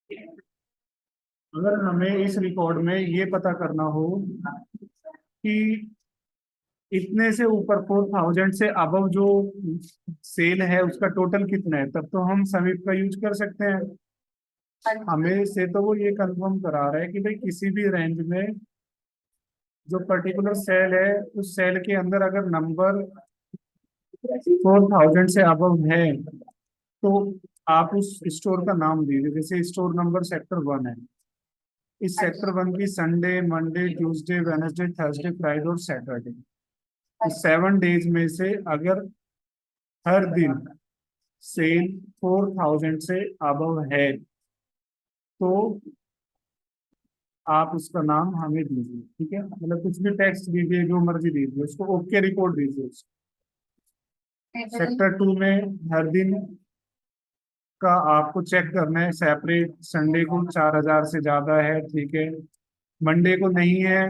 अगर हमें इस रिकॉर्ड में ये पता करना हो कि इतने से ऊपर 4000 से अबव जो सेल है उसका टोटल कितना है, तब तो हम समीप का यूज कर सकते हैं। हमें से तो वो ये कंफर्म करा रहा है कि भाई किसी भी रेंज में जो पर्टिकुलर सेल है उस सेल के अंदर अगर नंबर 4000 से अबव है तो आप उस स्टोर का नाम दीजिए। जैसे स्टोर नंबर सेक्टर 1 है, इस सेक्टर 1 की Sunday, Monday, Tuesday, Wednesday, Thursday, Friday और सैटरडे, इस 7 डेज में से अगर हर दिन सेल 4000 से अबव है तो आप उसका नाम हमें दीजिए। ठीक है, मतलब कुछ भी टेक्स्ट दीजिए, जो मर्जी दीजिए, उसको ओके रिपोर्ट दीजिए। सेक्टर 2 में हर दिन का आपको चेक करना है सेपरेट। संडे को 4000 से ज्यादा है, ठीक है, मंडे को नहीं है,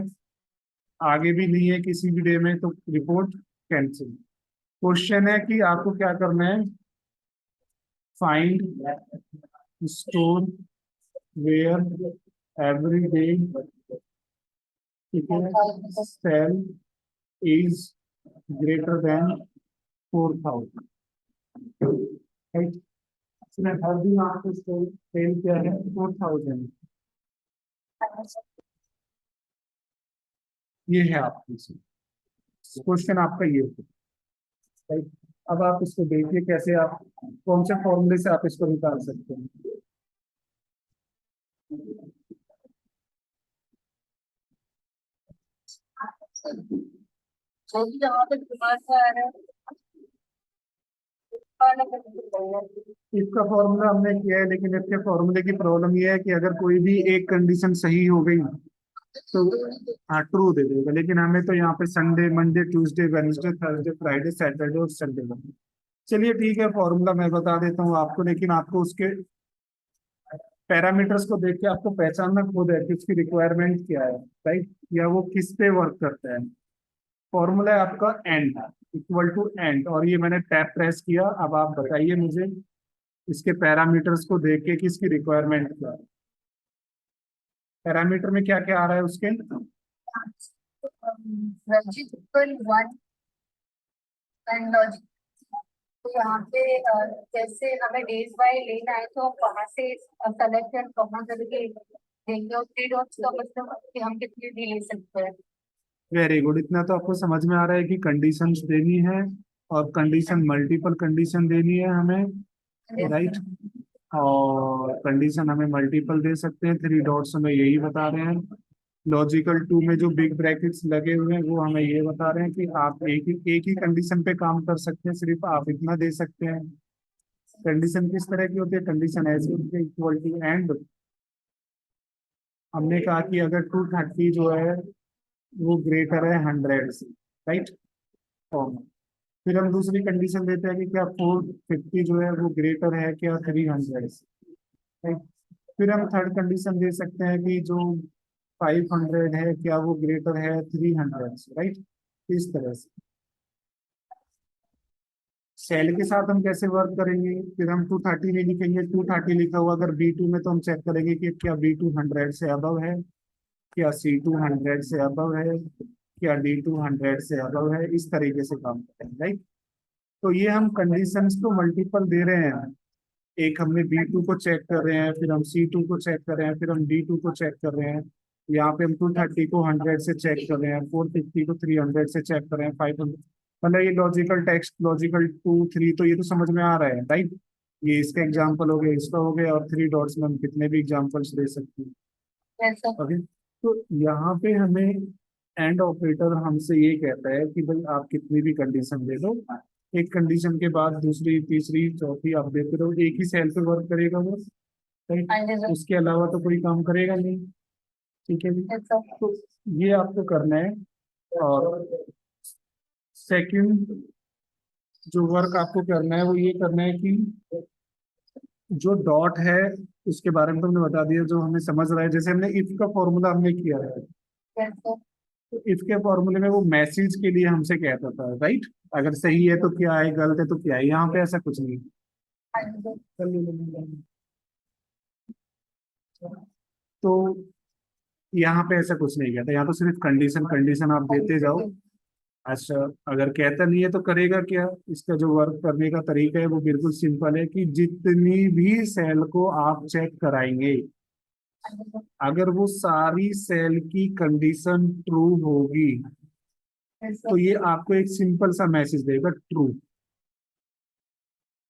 आगे भी नहीं है किसी भी डे में, तो रिपोर्ट कैंसिल। क्वेश्चन है कि आपको क्या करना है, find store where every day, ठीक है, sale is greater than 4000, right. इसमें हर दिन आपको सेल क्या है, 4000। ये है आपकी क्वेश्चन, आपका ये है, राइट। अब आप इसको देखिए कैसे आप कौन से फॉर्मूले से आप इसको निकाल सकते हैं। इसका फॉर्मूला हमने किया है, लेकिन इसके फॉर्मूले की प्रॉब्लम ये है कि अगर कोई भी एक कंडीशन सही हो गई तो हाँ ट्रू दे देगा, लेकिन हमें तो यहाँ पे Sunday, Monday, Tuesday, Wednesday, Thursday, Friday, Saturday और संडे का। चलिए ठीक है, फॉर्मूला मैं बता देता हूँ आपको, लेकिन आपको उसके पैरामीटर्स को देख के आपको पहचानना खुद है कि उसकी रिक्वायरमेंट क्या है, राइट, या वो किस पे वर्क करता है। फॉर्मूला है आपका एंड इक्वल टू एंड, और ये मैंने टैब प्रेस किया। अब आप बताइए मुझे इसके पैरामीटर्स को देख के कि इसकी रिक्वायरमेंट क्या है। पैरामीटर में क्या क्या आ रहा है उसके, रंजित इक्वल 1 एंड लॉजिक। तो यहाँ पे जैसे हमें डेज वाइज लेना है तो वहां से सिलेक्शन कहाँ करके देंगे, और 3 डॉट्स का मतलब कि हम कितनी भी ले सकते हैं। वेरी गुड, इतना तो आपको समझ में आ रहा है कि कंडीशंस देनी है और कंडीशन मल्टीपल कंडीशन देनी है हमें, राइट। और कंडीशन हमें मल्टीपल दे सकते हैं, 3 डॉट्स हमें यही बता रहे हैं। लॉजिकल 2 में जो बिग ब्रैकेट्स लगे हुए हैं वो हमें ये बता रहे हैं कि आप एक ही कंडीशन पे काम कर सकते हैं, सिर्फ आप इतना दे सकते हैं। कंडीशन किस तरह की होती है, कंडीशन ऐसी होती है इक्वल टू एंड। हमने कहा कि अगर 230 जो है वो ग्रेटर है 100 से, राइट। और फिर हम दूसरी कंडीशन देते हैं कि क्या 450 जो है वो ग्रेटर है क्या 300 से, राइट। फिर हम थर्ड कंडीशन दे सकते हैं कि जो 500 है क्या वो ग्रेटर है 300 से, राइट। इस तरह से सेल के साथ हम कैसे वर्क करेंगे, फिर हम 230 में लिखेंगे, 230 लिखा हुआ अगर B2 में, तो हम चेक करेंगे कि क्या B2 100 से अबव है, क्या C2 100 से अबव है, क्या D2 100 से अबव है। इस तरीके से काम करेंगे, राइट। तो ये हम कंडीशंस को मल्टीपल दे रहे हैं। एक हमने B2 को चेक कर रहे हैं, फिर हम C2 को चेक कर रहे हैं, फिर हम D2 को चेक कर रहे हैं। यहाँ पे हम 230 को 100 से चेक कर रहे हैं, 450 को 300 से चेक कर रहे हैं, 500, मतलब ये लॉजिकल टेक्स्ट, लॉजिकल 2 3, तो ये तो समझ में आ रहा है, राइट। ये इसका एग्जाम्पल हो गया, इसका हो गया, और 3 डॉट्स में हम कितने भी एग्जाम्पल्स दे सकते हैं। ओके, तो यहाँ पे हमें एंड ऑपरेटर हमसे ये कहता है कि भाई आप कितनी भी कंडीशन दे दो, एक कंडीशन के बाद दूसरी, तीसरी, चौथी आप देते रहो, एक ही सेल पे वर्क करेगा वो, राइट, उसके अलावा तो कोई काम करेगा नहीं। ठीक है जी, तो ये आपको करना है। और सेकंड जो वर्क आपको करना है वो ये करना है कि जो डॉट है उसके बारे में तो हमने बता दिया, जो हमें समझ रहा है, जैसे हमने इफ का फॉर्मूला हमने किया है, तो इफ के फॉर्मूले में वो मैसेज के लिए हमसे कहता था, राइट। अगर सही है तो क्या है, गलत है तो क्या है, यहाँ पे ऐसा कुछ नहीं है। चलिए, तो यहाँ पे ऐसा कुछ नहीं कहता, यहाँ तो सिर्फ कंडीशन कंडीशन आप देते जाओ। अच्छा, अगर कहता नहीं है तो करेगा क्या? इसका जो वर्क करने का तरीका है वो बिल्कुल सिंपल है कि जितनी भी सेल को आप चेक कराएंगे, अगर वो सारी सेल की कंडीशन ट्रू होगी तो ये आपको एक सिंपल सा मैसेज देगा, ट्रू।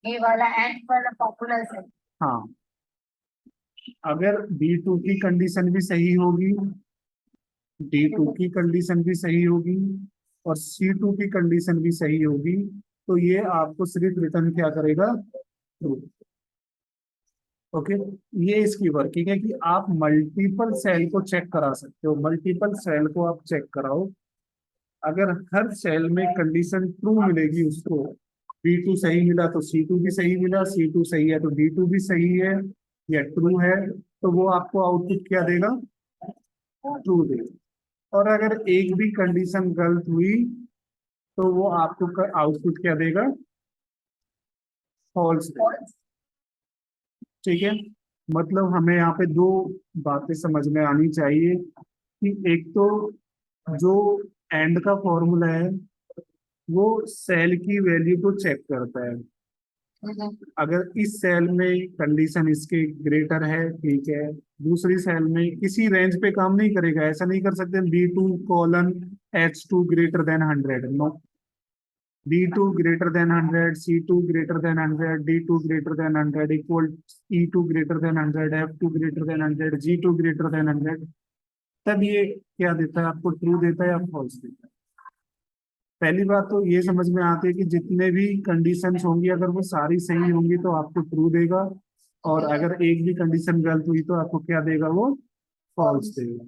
ये वाला एंड वाला पॉपुलर है। हाँ, अगर B2 की कंडीशन भी सही होगी, D2 की कंडीशन भी सही होगी और C2 की कंडीशन भी सही होगी, तो ये आपको सिर्फ रिटर्न क्या करेगा? ट्रू। ओके, ये इसकी वर्किंग है कि आप मल्टीपल सेल को चेक करा सकते हो, मल्टीपल सेल को आप चेक कराओ। अगर हर सेल में कंडीशन ट्रू मिलेगी उसको, B2 सही मिला तो C2 भी सही मिला, C2 सही है तो D2 भी सही है या ट्रू है, तो वो आपको आउटपुट क्या देगा? ट्रू देगा। और अगर एक भी कंडीशन गलत हुई तो वो आपको आउटपुट क्या देगा? फॉल्स देगा। ठीक है, मतलब हमें यहाँ पे दो बातें समझ में आनी चाहिए कि एक तो जो एंड का फॉर्मूला है वो सेल की वैल्यू को चेक करता है। अगर इस सेल में कंडीशन इसके ग्रेटर है, ठीक है, दूसरी सेल में किसी रेंज पे काम नहीं करेगा, ऐसा नहीं कर सकते B2:H2 greater than 100, no. B2 greater than 100, C2 greater than 100, D2 greater than 100 equal E2 greater than 100, F2 greater than 100, G2 greater than 100, तब ये क्या देता है आपको? ट्रू देता है या फॉल्स देता है? पहली बात तो ये समझ में आती है कि जितने भी कंडीशंस होंगी अगर वो सारी सही होंगी तो आपको ट्रू देगा, और अगर एक भी कंडीशन गलत हुई तो आपको क्या देगा? वो फॉल्स देगा।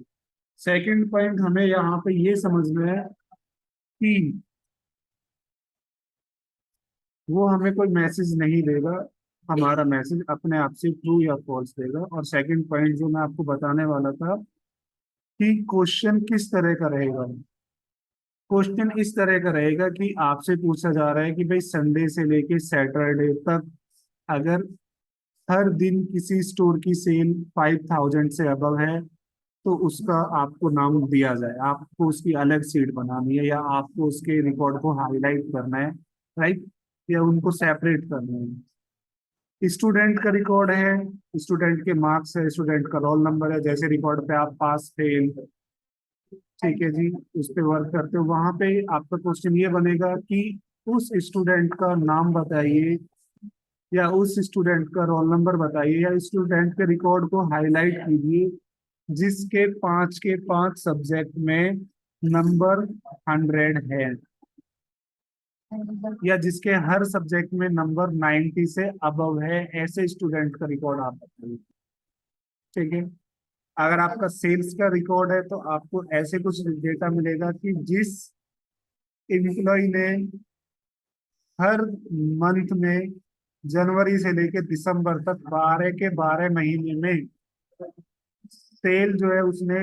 सेकंड पॉइंट हमें यहाँ पे ये समझना है कि वो हमें कोई मैसेज नहीं देगा, हमारा मैसेज अपने आप से ट्रू या फॉल्स देगा। और सेकंड पॉइंट जो मैं आपको बताने वाला था कि क्वेश्चन किस तरह का रहेगा। क्वेश्चन इस तरह का रहेगा कि आपसे पूछा जा रहा है कि भाई संडे से लेके सैटरडे तक अगर हर दिन किसी स्टोर की सेल 5,000 से अबव है तो उसका आपको नाम दिया जाए, आपको उसकी अलग सीट बनानी है या आपको उसके रिकॉर्ड को हाईलाइट करना है, राइट, या उनको सेपरेट करना है। स्टूडेंट का रिकॉर्ड है, स्टूडेंट के मार्क्स है, स्टूडेंट का रोल नंबर है, जैसे रिकॉर्ड पे आप पास फेल, ठीक है जी, उस पे वर्क करते हो, वहां पे आपका क्वेश्चन ये बनेगा कि उस स्टूडेंट का नाम बताइए या उस स्टूडेंट का रोल नंबर बताइए या स्टूडेंट के रिकॉर्ड को हाईलाइट कीजिए जिसके 5 के 5 सब्जेक्ट में नंबर 100 है या जिसके हर सब्जेक्ट में नंबर 90 से अबव है, ऐसे स्टूडेंट का रिकॉर्ड आप बताइए। ठीक है, अगर आपका सेल्स का रिकॉर्ड है तो आपको ऐसे कुछ डेटा मिलेगा कि जिस एम्प्लॉय ने हर मंथ में जनवरी से लेकर दिसंबर तक 12 के 12 महीने में सेल जो है उसने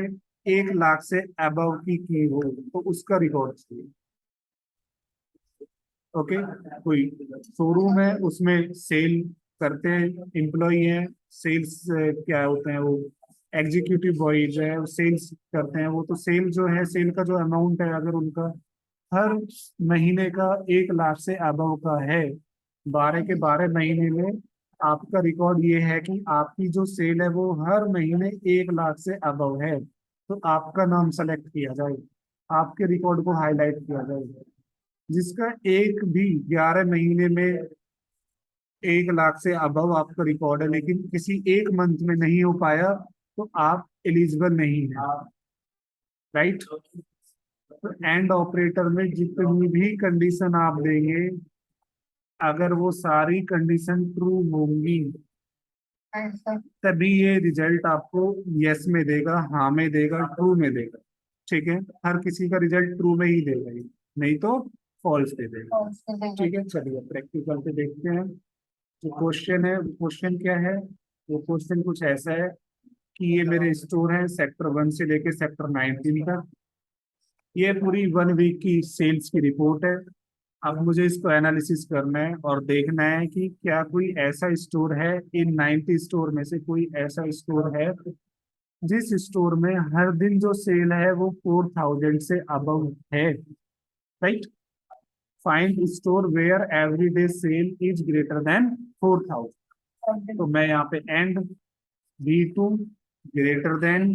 1 लाख से अबव की हो तो उसका रिकॉर्ड चाहिए। ओके, कोई शोरूम है उसमें सेल करते हैं एम्प्लॉय है, सेल्स क्या होते हैं वो, एग्जीक्यूटिव बॉयज है, सेल्स करते हैं वो, तो सेल जो है, सेल का जो अमाउंट है अगर उनका हर महीने का 1 लाख से अबव का है, 12 के 12 महीने में आपका रिकॉर्ड ये है कि आपकी जो सेल है वो हर महीने 1 लाख से अबव है, तो आपका नाम सेलेक्ट किया जाए, आपके रिकॉर्ड को हाईलाइट किया जाए। जिसका एक भी 11 महीने में 1 लाख से अबव आपका रिकॉर्ड है लेकिन किसी एक मंथ में नहीं हो पाया तो आप एलिजिबल नहीं है, राइट। तो एंड ऑपरेटर में जितनी भी कंडीशन आप देंगे अगर वो सारी कंडीशन ट्रू होंगी तभी ये रिजल्ट आपको यस में देगा, हाँ में देगा, ट्रू में देगा। ठीक है, हर किसी का रिजल्ट ट्रू में ही देगा ये, नहीं तो फॉल्स दे देगा। ठीक है, चलिए प्रैक्टिकल पे देखते हैं। जो क्वेश्चन है, क्वेश्चन क्या है? वो क्वेश्चन कुछ ऐसा है कि ये मेरे स्टोर है सेक्टर 1 से लेके सेक्टर 19 तक, ये पूरी 1 वीक की सेल्स की रिपोर्ट है। अब मुझे इसको एनालिसिस करना है और देखना है कि क्या कोई ऐसा स्टोर है, इन 90 स्टोर में से कोई ऐसा स्टोर है जिस स्टोर में हर दिन जो सेल है वो 4000 से अबव है, right. Find store where everyday sale is greater than 4000। तो मैं यहाँ पे and B2 greater than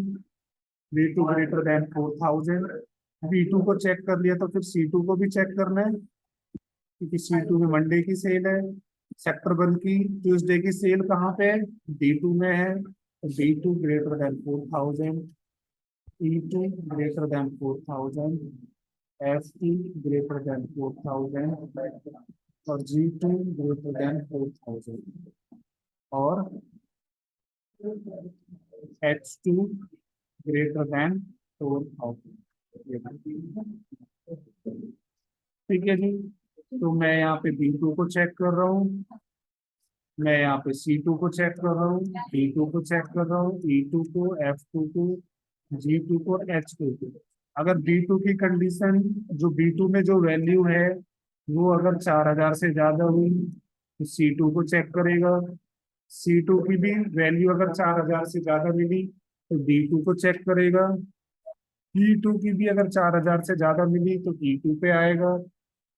4000, B2 को चेक कर लिया तो फिर C2 को भी चेक करना है, क्योंकि C2 में मंडे की सेल है। सेक्टर 1 की ट्यूसडे की सेल कहाँ पे है, D2 में है, तो B2 greater than 4000, E2 greater than 4000, F2 greater than 4000 और G2 ग्रेटर देन 4000 और H2 ग्रेटर देन 4000। ठीक है जी। तो मैं यहाँ पे B2 को चेक कर रहा हूँ, मैं यहाँ पे C2 को चेक कर रहा हूँ, D2 को चेक कर रहा हूँ, E2 को, F2 को, G2 को, H2 को। अगर B2 की कंडीशन, जो B2 में जो वैल्यू है वो अगर 4000 से ज्यादा हुई तो C2 को चेक करेगा। C2 की भी वैल्यू अगर 4000 से ज्यादा मिली तो D2 को चेक करेगा। E2 की भी अगर 4000 से ज्यादा मिली तो E2 पे आएगा।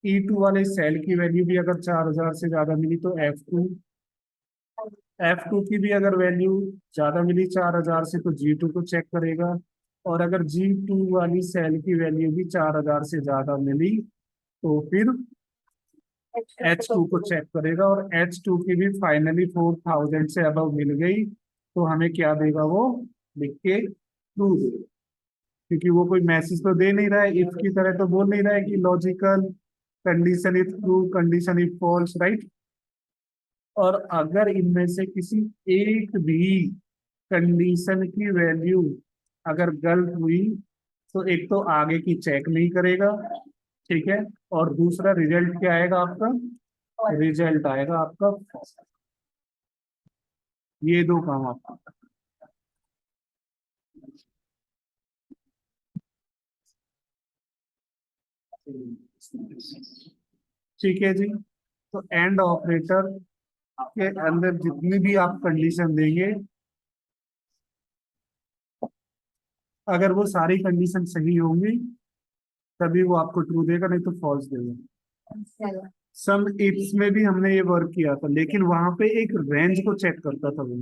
E2 वाले सेल की वैल्यू भी अगर 4000 से ज्यादा मिली तो F2, F2 की भी अगर वैल्यू ज्यादा मिली 4000 से तो G2 को चेक करेगा। और अगर G2 वाली सेल की वैल्यू भी 4000 से ज्यादा मिली तो फिर H2 को चेक करेगा। और H2 की भी फाइनली 4000 से अबव मिल गई तो हमें क्या देगा, वो लिख के ट्रू देगा, क्योंकि वो कोई मैसेज तो दे नहीं रहा है, इफ की तरह तो बोल नहीं रहा है कि logical condition if true, condition if false, right. और अगर इनमें से किसी एक भी कंडीशन की वैल्यू अगर गलत हुई तो एक तो आगे की चेक नहीं करेगा, ठीक है, और दूसरा रिजल्ट क्या आएगा आपका, रिजल्ट आएगा आपका false। ये दो काम आपका। ठीक है जी। तो एंड ऑपरेटर के अंदर जितनी भी आप कंडीशन देंगे, अगर वो सारी कंडीशन सही होंगी तभी वो आपको ट्रू देगा, नहीं तो फॉल्स देगा। सम इफ्स में भी हमने ये वर्क किया था, लेकिन वहां पे एक रेंज को चेक करता था वो,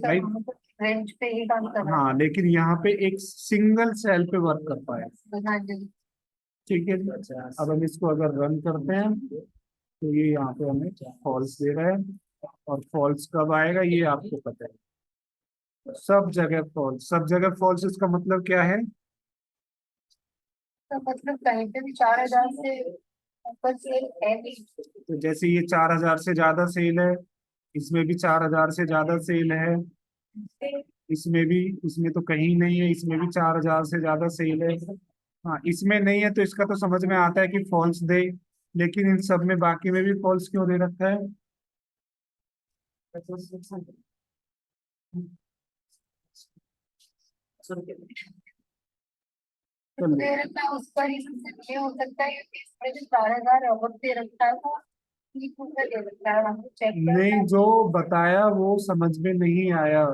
राइट। रेंज पे ही काम कर रहा हाँ, लेकिन यहाँ पे एक सिंगल सेल पे वर्क कर पाया। है। हाँ जी। ठीक है जी। अब हम इसको अगर रन करते हैं तो ये यहाँ पे हमें फॉल्स दे रहा है, और फॉल्स कब आएगा ये आपको पता है, सब जगह फॉल्स, सब जगह फॉल्स। इसका मतलब क्या है, तो मतलब कहीं पे भी 4000 से ऊपर से है नहीं। तो जैसे ये 4000 से ज्यादा सेल है, इसमें भी 4000 से ज्यादा सेल है, इसमें भी, इसमें तो कहीं नहीं है, इसमें भी 4000 से ज्यादा सेल है। हाँ, इसमें नहीं है तो इसका तो समझ में आता है कि फॉल्स दे, लेकिन इन सब में बाकी में भी फॉल्स क्यों दे रखा है। तो दे रखा है उस पर ही ये हो सकता है कि इसमें जो 4000 और दे रखा है वो ठीक ऊपर दे रखा है, हमको चेक करना नहीं, है। जो बताया वो समझ में नहीं आया।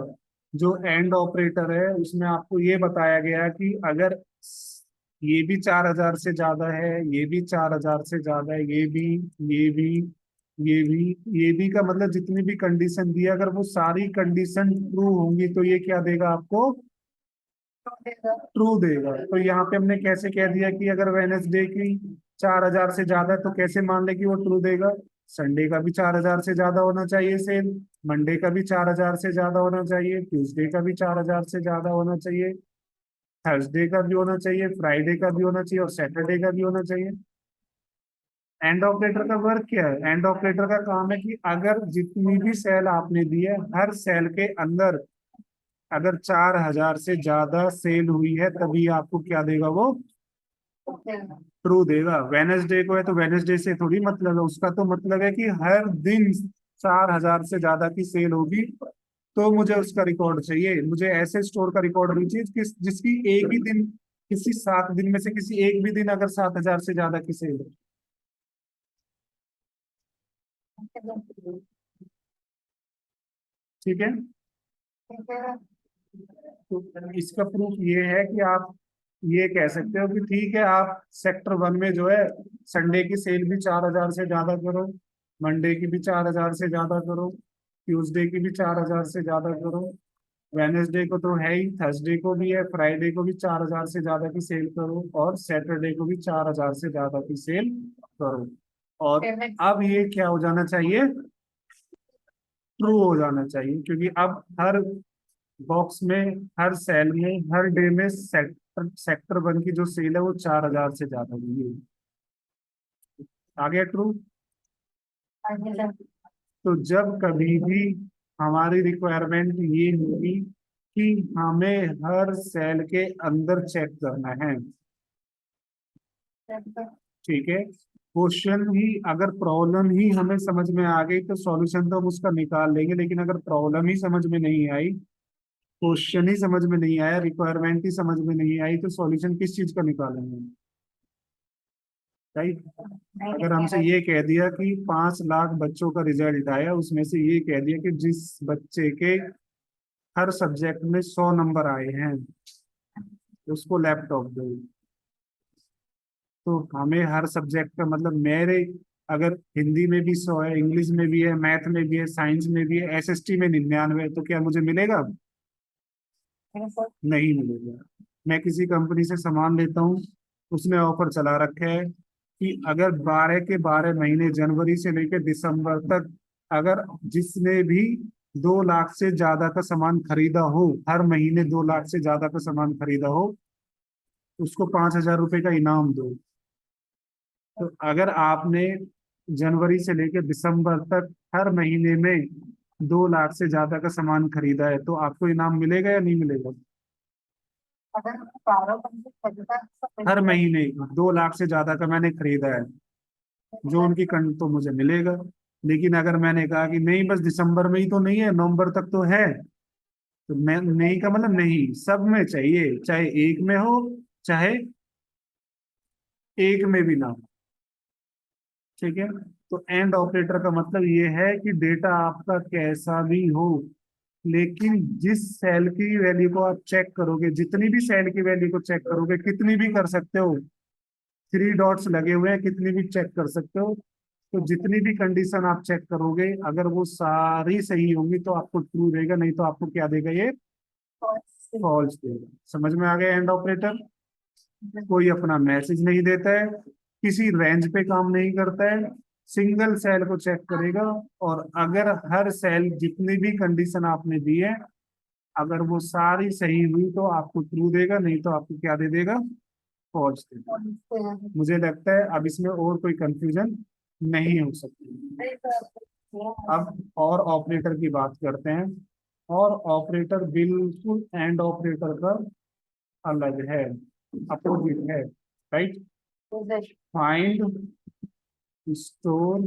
जो एंड ऑपरेटर है उसमें आपको ये बताया गया कि अगर ये भी 4000 से ज्यादा है, ये भी 4000 से ज्यादा है, ये भी, ये भी का मतलब जितनी भी कंडीशन दी है, अगर वो सारी कंडीशन ट्रू होंगी तो ये क्या देगा आपको, तो देगा। ट्रू देगा। तो यहाँ पे हमने कैसे कह दिया कि अगर वेनेसडे की 4000 से ज्यादा है तो कैसे मान ले कि वो ट्रू देगा, संडे का भी 4000 से ज्यादा होना चाहिए सेल, मंडे का भी 4000 से ज्यादा होना चाहिए, ट्यूसडे का भी 4000 से ज्यादा होना चाहिए, थर्सडे का भी होना चाहिए, फ्राइडे का भी होना चाहिए और सैटरडे का भी होना चाहिए। एंड ऑपरेटर का वर्क क्या है, एंड ऑपरेटर का काम है कि अगर जितनी भी सेल आपने दी है हर सेल के अंदर अगर 4000 से ज्यादा सेल हुई है तभी आपको क्या देगा, वो तो देगा। ट्रू देगा। वेनेसडे को है तो वेनेसडे से थोड़ी मतलब है, उसका तो मतलब है कि हर दिन 4000 से ज्यादा की सेल होगी तो मुझे उसका रिकॉर्ड चाहिए। मुझे ऐसे स्टोर का रिकॉर्ड नहीं चाहिए जिसकी एक ही दिन, किसी 7 दिन में से किसी एक भी दिन अगर 7000 से ज्यादा की सेल हो। ठीक है। ठीक है। तो इसका प्रूफ ये है कि आप ये कह सकते हो कि ठीक है, आप सेक्टर 1 में जो है संडे की सेल भी 4,000 से ज्यादा करो, मंडे की भी 4,000 से ज्यादा करो, ट्यूसडे की भी 4,000 से ज्यादा करो, वेनेसडे को तो है ही, थर्सडे को भी है, फ्राइडे को भी 4,000 से ज्यादा की सेल करो, और सैटरडे को भी 4,000 से ज्यादा की सेल करो। और पेमेंट। अब ये क्या हो जाना चाहिए, ट्रू हो जाना चाहिए, क्योंकि अब हर बॉक्स में, हर सेल में, हर डे में सेक्टर 1 की जो सेल है वो 4,000 से ज्यादा हुई है। आ गया ट्रू। आगे सर। तो जब कभी भी हमारी रिक्वायरमेंट ये होगी कि हमें हर सेल के अंदर चेक करना है, ठीक है, क्वेश्चन ही अगर प्रॉब्लम ही हमें समझ में आ गई तो सॉल्यूशन तो हम उसका निकाल लेंगे, लेकिन अगर प्रॉब्लम ही समझ में नहीं आई, क्वेश्चन ही समझ में नहीं आया, रिक्वायरमेंट ही समझ में नहीं आई, तो सॉल्यूशन किस चीज का निकालेंगे, राइट। अगर हमसे ये कह दिया कि 5 लाख बच्चों का रिजल्ट आया, उसमें से ये कह दिया कि जिस बच्चे के हर सब्जेक्ट में 100 नंबर आए हैं उसको लैपटॉप दो, तो हमें हर सब्जेक्ट का मतलब, मेरे अगर हिंदी में भी 100 है, इंग्लिश में भी है, मैथ में भी है, साइंस में भी है, एसएसटी में 99, तो क्या मुझे मिलेगा? नहीं मिलेगा। मैं किसी कंपनी से सामान लेता हूँ, उसने ऑफर चला रखा है कि अगर 12 के 12 महीने जनवरी से लेकर दिसंबर तक, अगर जिसने भी 2 लाख से ज्यादा का सामान खरीदा हो, हर महीने 2 लाख से ज्यादा का सामान खरीदा हो, उसको 5,000 रुपये का इनाम दो। तो अगर आपने जनवरी से लेकर दिसंबर तक हर महीने में 2 लाख से ज्यादा का सामान खरीदा है, तो आपको इनाम मिलेगा या नहीं मिलेगा? अगर 12 बंदे खरीदा तो हर महीने 2 लाख से ज्यादा का मैंने खरीदा है, जो उनकी तो मुझे मिलेगा। लेकिन अगर मैंने कहा कि नहीं, बस दिसंबर में ही तो नहीं है, नवंबर तक तो है, तो मैं नहीं का मतलब नहीं, सब में चाहिए, चाहे एक में हो, चाहे एक में भी ना हो, ठीक है। तो एंड ऑपरेटर का मतलब ये है कि डेटा आपका कैसा भी हो, लेकिन जिस सेल की वैल्यू को आप चेक करोगे, जितनी भी सेल की वैल्यू को चेक करोगे, कितनी भी कर सकते हो, 3 डॉट्स लगे हुए हैं, कितनी भी चेक कर सकते हो, तो जितनी भी कंडीशन आप चेक करोगे, अगर वो सारी सही होंगी तो आपको ट्रू देगा, नहीं तो आपको क्या देगा, ये फॉल्स देगा। समझ में आ गया एंड ऑपरेटर? कोई अपना मैसेज नहीं देता है, किसी रेंज पे काम नहीं करता है, सिंगल सेल को चेक करेगा, और अगर हर सेल जितनी भी कंडीशन आपने दी है, अगर वो सारी सही हुई तो आपको ट्रू देगा, नहीं तो आपको क्या दे देगा, फॉल्स देगा। मुझे लगता है अब इसमें और कोई कंफ्यूजन नहीं हो सकती। अब और ऑपरेटर की बात करते हैं, और ऑपरेटर बिल्कुल एंड ऑपरेटर का अलग है, अपोजिट है, right. Find, store,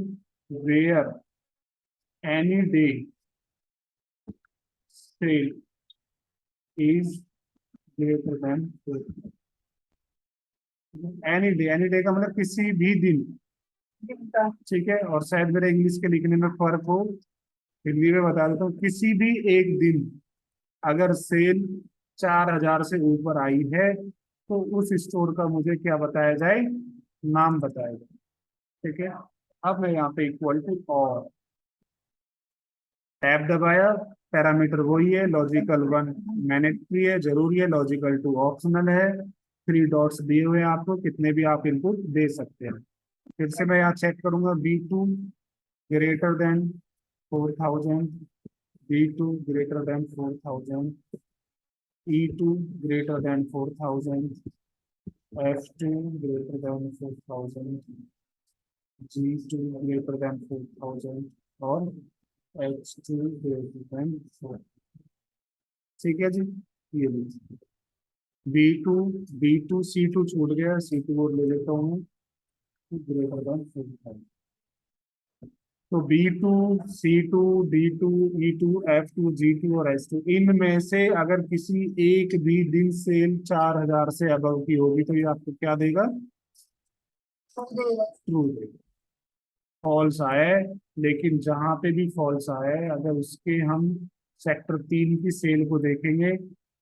where, any day sale is greater than, any day का मतलब किसी भी दिन, ठीक है। और शायद मेरे इंग्लिश के लिखने में फर्क हो, हिंदी में बता देता हूँ, किसी भी एक दिन अगर सेल 4,000 से ऊपर आई है, तो उस स्टोर का मुझे क्या बताया जाए, नाम बताया जाए, ठीक है। अब मैं यहाँ पे इक्वल टू और टैब दबाया, पैरामीटर वही है, लॉजिकल 1 मैंडेटरी है, जरूरी है, लॉजिकल 2 ऑप्शनल है, 3 डॉट्स दिए हुए हैं आपको, कितने भी आप इनपुट दे सकते हैं। फिर से मैं यहाँ चेक करूंगा, B2 greater than 4,000, B2 greater than 4,000, E2 greater than 4,000, F2 greater than 4,000, G2 greater than 4,000, और H2 greater than 4। ठीक है जी, ये लीजिए B2 C2 छूट गया, C2 और ले लेता हूँ, ग्रेटर देन 4,000। तो B2, C2, D2, E2, F2, G2 और H2, इनमें से अगर किसी एक भी दिन सेल 4,000 से अबव की होगी, तो ये आपको क्या देगा, ट्रू देगा। फॉल्स आया है, लेकिन जहां पे भी फॉल्स आया है अगर उसके हम सेक्टर 3 की सेल को देखेंगे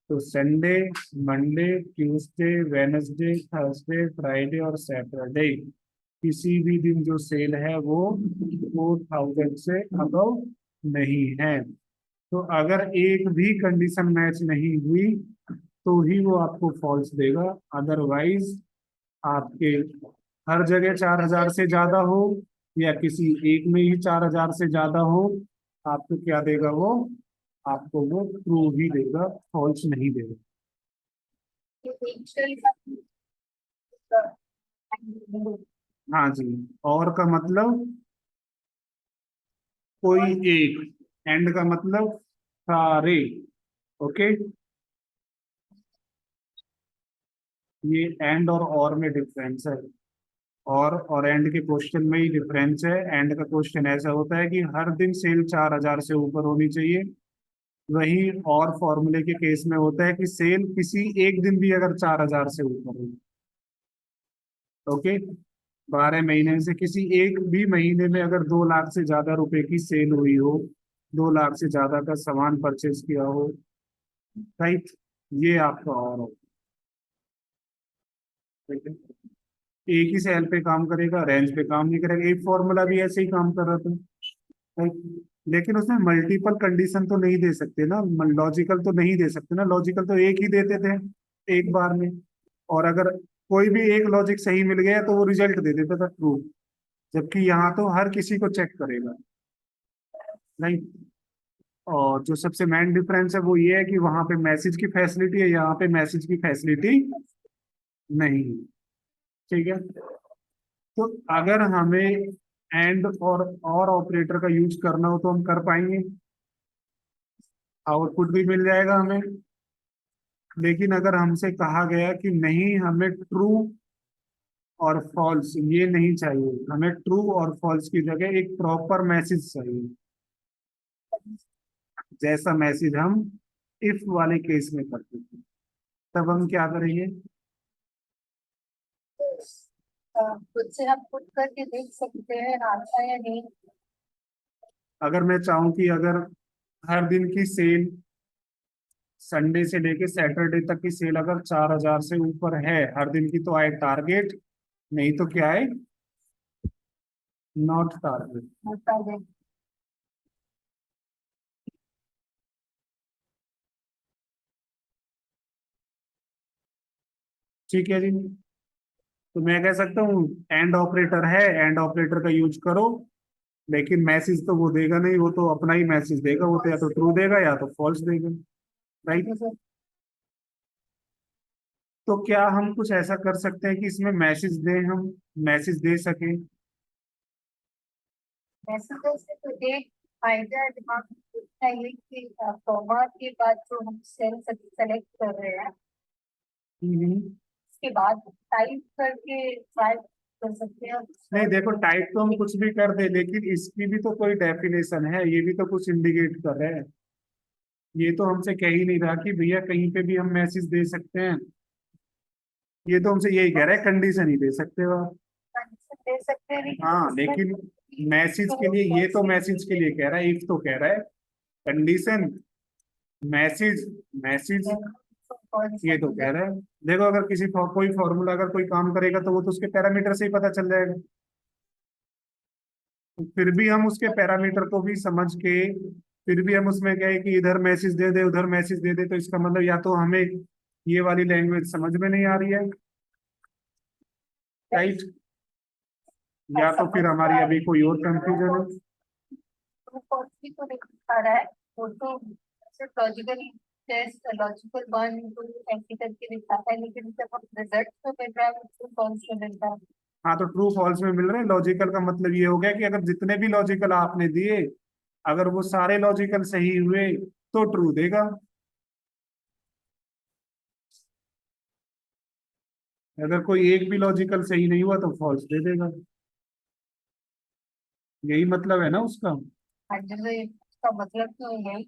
तो Sunday, Monday, Tuesday, Wednesday, Thursday, Friday और सैटरडे किसी भी दिन जो सेल है वो 4000 से अबव नहीं है। तो अगर एक भी कंडीशन मैच नहीं हुई तो ही वो आपको फॉल्स देगा, अदरवाइज आपके हर जगह 4000 से ज्यादा हो या किसी एक में ही 4000 से ज्यादा हो, आपको क्या देगा वो, आपको वो ट्रू ही देगा, फॉल्स नहीं देगा। हाँ जी, और का मतलब कोई एक, एंड का मतलब सारे। ओके, ये एंड और में डिफरेंस है, और एंड के क्वेश्चन में ही डिफरेंस है। एंड का क्वेश्चन ऐसा होता है कि हर दिन सेल 4000 से ऊपर होनी चाहिए, वही और फॉर्मूले के केस में होता है कि सेल किसी एक दिन भी अगर 4000 से ऊपर हो। ओके, 12 महीने में से किसी एक भी महीने में अगर 2 लाख से ज्यादा रुपए की सेल हुई हो, 2 लाख से ज्यादा का सामान परचेज किया हो, राइट, ये आपका और हो। ठीक है? एक ही सेल पे काम करेगा, रेंज पे काम नहीं करेगा। एक फॉर्मूला भी ऐसे ही काम कर रहा था, राइट, लेकिन उसमें मल्टीपल कंडीशन तो नहीं दे सकते ना, लॉजिकल तो नहीं दे सकते ना, लॉजिकल तो एक ही देते थे एक बार में। और अगर कोई भी एक लॉजिक सही मिल गया तो वो रिजल्ट दे देता था ट्रू, जबकि यहाँ तो हर किसी को चेक करेगा, राइट। और जो सबसे मेन डिफरेंस है वो ये है कि वहां पे मैसेज की फैसिलिटी है, यहाँ पे मैसेज की फैसिलिटी नहीं है। ठीक है, तो अगर हमें एंड और ऑपरेटर का यूज करना हो तो हम कर पाएंगे, आउटपुट भी मिल जाएगा हमें। लेकिन अगर हमसे कहा गया कि नहीं, हमें ट्रू और फॉल्स ये नहीं चाहिए, हमें ट्रू और फॉल्स की जगह एक प्रॉपर मैसेज चाहिए, जैसा मैसेज हम इफ वाले केस में करते थे, तब हम क्या करेंगे? खुद से हम खुद करके देख सकते हैं आता है या नहीं। अगर मैं चाहूं कि अगर हर दिन की सेल, संडे से लेके सैटरडे तक की सेल अगर 4000 से ऊपर है हर दिन की, तो आए टारगेट, नहीं तो क्या है, नॉट टारगेट। होता है। ठीक है जी, तो मैं कह सकता हूँ एंड ऑपरेटर है, एंड ऑपरेटर का यूज करो, लेकिन मैसेज तो वो देगा नहीं, वो तो अपना ही मैसेज देगा, वो तो या तो ट्रू देगा या तो फॉल्स देगा, राइट। तो क्या हम कुछ ऐसा कर सकते हैं कि इसमें मैसेज दें, हम मैसेज दे सकें? मैसेजेस से तो एक आइडिया दिमाग में उठता है कि कॉमा के बाद जो हम सेल सेलेक्ट कर रहे हैं हम्म। उसके बाद टाइप करके ट्राई कर सकते हैं। नहीं देखो, टाइप तो हम कुछ भी कर दे, लेकिन इसकी भी तो कोई डेफिनेशन है, ये भी तो कुछ इंडिकेट कर रहे हैं। ये तो हमसे कह ही नहीं रहा कि भैया कहीं पे भी हम मैसेज दे सकते हैं, ये तो हमसे यही कह रहा है कंडीशन ही दे सकते हो आप। कंडीशन दे सकते हैं लेकिन हाँ, उसमें लेकिन मैसेज के लिए, ये तो मैसेज के लिए कह रहा है, इफ तो कह रहा है, कंडीशन, मैसेज, मैसेज, ये तो कह रहा है। देखो, अगर किसी कोई फॉर्मूला अगर कोई काम करेगा तो वो तो उसके पैरामीटर से ही पता चल जाएगा, तो फिर भी हम उसके पैरामीटर को भी समझ के, फिर भी हम उसमें क्या है कि इधर मैसेज दे दे उधर मैसेज दे दे, तो इसका मतलब या तो हमें ये वाली लैंग्वेज समझ में नहीं आ रही है, राइट, या तो फिर हमारी अभी कोई और कंफ्यूजन है। भी तो नहीं दिखा रहा है। वो तो सिर्फ logically test logical one two ऐसे करके दिखाता है, लेकिन जब हम रिजल्ट तो मिल रहा है वो कौन सा मिलता है। हाँ, तो ट्रू फॉल्स में मिल रहे हैं। लॉजिकल का मतलब ये हो गया कि अगर जितने भी लॉजिकल आपने दिए, अगर वो सारे लॉजिकल सही हुए तो ट्रू देगा, अगर कोई एक भी लॉजिकल सही नहीं हुआ तो फॉल्स दे देगा, यही मतलब है ना उसका। एक्चुअली इसका मतलब तो यही।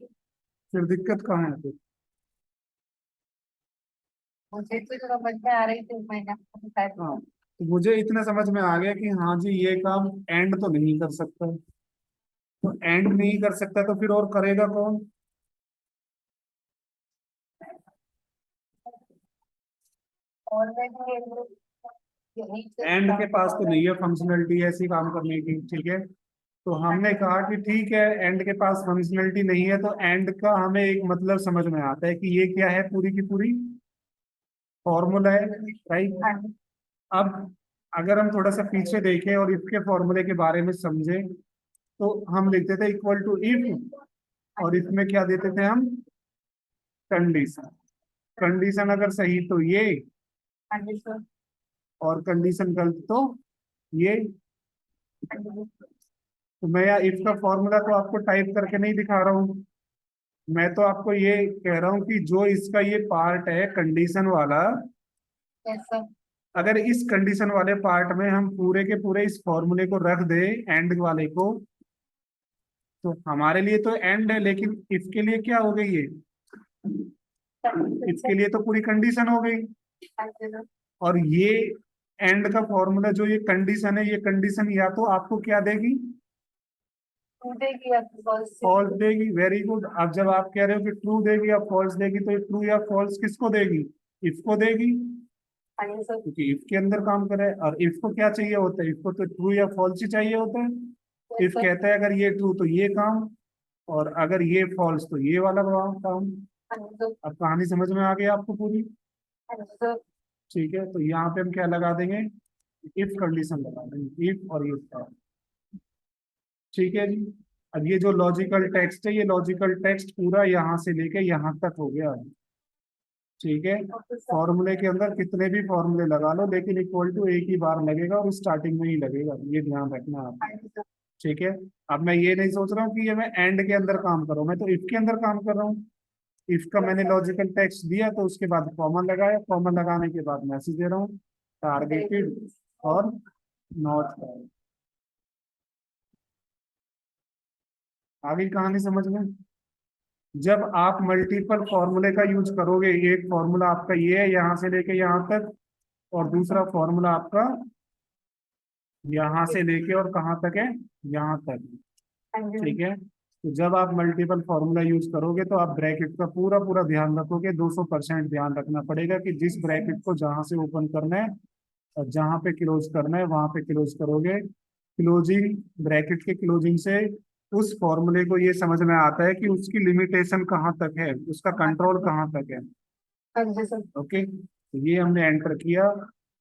फिर दिक्कत कहाँ है फिर? मुझे तो जो समझ में आ रही थी मैंने आपको बता दी। हाँ, तो मुझे इतना समझ में आ गया कि हाँ जी ये काम एंड तो नहीं कर सकता, तो एंड नहीं कर सकता तो फिर और करेगा कौन? और मैं भी यही एंड के पास तो नहीं है फंक्शनलिटी ऐसी काम करने की, ठीक है। तो हमने कहा कि ठीक है एंड के पास फंक्शनलिटी नहीं है, तो एंड का हमें एक मतलब समझ में आता है कि ये क्या है, पूरी की पूरी फॉर्मूला है, राइट। अब अगर हम थोड़ा सा पीछे देखें और इसके फॉर्मूले के बारे में समझें, तो हम लिखते थे इक्वल टू इफ, और इसमें क्या देते थे हम? कंडीशन। कंडीशन अगर सही तो ये, हाँ जी सर। और कंडीशन गलत तो ये। तो मैं यहाँ इफ का फॉर्मूला तो आपको टाइप करके नहीं दिखा रहा हूँ, मैं तो आपको ये कह रहा हूँ कि जो इसका ये पार्ट है कंडीशन वाला, यस सर। अगर इस कंडीशन वाले पार्ट में हम पूरे के पूरे इस फॉर्मूले को रख दे एंड वाले को, तो हमारे लिए तो एंड है, लेकिन इसके लिए क्या हो गई ये? इसके लिए तो पूरी कंडीशन हो गई। हाँ जी सर। और ये एंड का फॉर्मूला जो ये कंडीशन है, ये कंडीशन या तो आपको क्या देगी? टूटेगी या फॉल्स फॉल्स देगी। Very good. अब जब आप कह रहे हो कि ट्रू देगी या फॉल्स देगी, तो ये ट्रू या फॉल्स किसको देगी? इफ को देगी, हाँ जी सर। क्योंकि इफ के अंदर काम करे। और इफ को क्या चाहिए होता है? इफ को तो ट्रू या फॉल्स ही चाहिए होता है। Yes if sir. कहता है अगर ये ट्रू तो ये काम, और अगर ये फॉल्स तो ये वाला काम। हाँ जी सर। अब कहानी समझ में आ गई आपको पूरी? हाँ जी सर। ठीक है, तो यहाँ पे हम क्या लगा देंगे? इफ कंडीशन लगा देंगे, इफ और इफ। ठीक है जी। अब ये जो लॉजिकल टेक्स्ट है, ये लॉजिकल टेक्स्ट पूरा यहाँ से लेके यहाँ तक हो गया। ठीक है। Okay sir. फॉर्मूले के अंदर कितने भी फॉर्मूले लगा लो, लेकिन इक्वल टू एक ही बार लगेगा और स्टार्टिंग में ही लगेगा, ये ध्यान रखना आप। हाँ जी सर। ठीक है। अब मैं ये नहीं सोच रहा हूँ कि ये मैं एंड के अंदर काम कर रहा हूँ, मैं तो इफ के अंदर काम कर रहा हूँ। इफ का मैंने लॉजिकल टेक्स्ट दिया, तो उसके बाद कॉमा लगाया, कॉमा लगाने के बाद मैसेज दे रहा हूँ टारगेटेड और नॉट। आगे कहानी समझ में? जब आप मल्टीपल फॉर्मूले का यूज करोगे, एक फॉर्मूला आपका ये है यहाँ से लेके यहाँ तक, और दूसरा फॉर्मूला आपका यहाँ से लेके और कहाँ तक है? यहाँ तक। हाँ जी। ठीक है। तो जब आप मल्टीपल फॉर्मूला यूज करोगे, तो आप ब्रैकेट का पूरा पूरा ध्यान रखोगे, 200% ध्यान रखना पड़ेगा कि जिस ब्रैकेट को जहां से ओपन करना है और जहां पे क्लोज करना है वहां पे क्लोज करोगे। क्लोजिंग ब्रैकेट के क्लोजिंग से उस फॉर्मूले को ये समझ में आता है कि उसकी लिमिटेशन कहाँ तक है, उसका कंट्रोल कहाँ तक है। हाँ जी सर। ओके, तो ये हमने एंटर किया।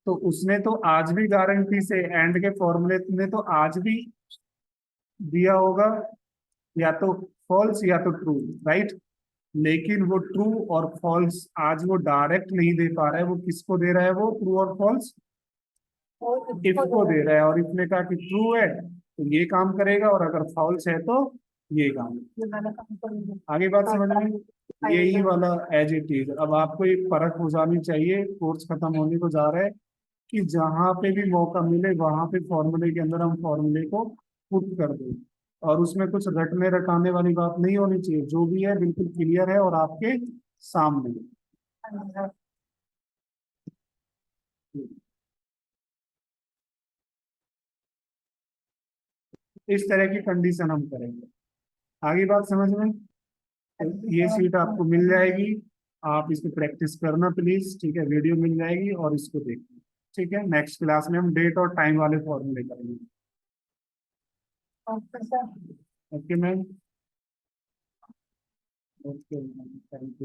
तो उसने तो आज भी गारंटी से एंड के फॉर्मूले ने तो आज भी दिया होगा या तो फॉल्स या तो ट्रू, राइट। लेकिन वो ट्रू और फॉल्स आज वो डायरेक्ट नहीं दे पा रहा है, वो किसको दे रहा है? वो ट्रू और फॉल्स और इफ को दे रहा है। और इसने कहा कि ट्रू है तो ये काम करेगा, और अगर फॉल्स है तो ये काम। ये वाला काम करेंगे। आगे बात समझ में? हाँ जी यही सर। वाला एज इट इज। अब आपको एक परख हो जानी चाहिए, कोर्स खत्म होने को जा रहा है, कि जहां पे भी मौका मिले वहां पे फॉर्मूले के अंदर हम फॉर्मूले को पुट कर दें, और उसमें कुछ रटने रटाने वाली बात नहीं होनी चाहिए, जो भी है बिल्कुल क्लियर है और आपके सामने है। हाँ जी सर। इस तरह की कंडीशन हम करेंगे। आगे बात समझ में? तो ये सीट आपको मिल जाएगी, आप इसको प्रैक्टिस करना प्लीज। ठीक है, वीडियो मिल जाएगी और इसको देखना। ठीक है, नेक्स्ट क्लास में हम डेट और टाइम वाले फॉर्मूले करेंगे। Okay sir. Okay ma'am. Okay, thank you.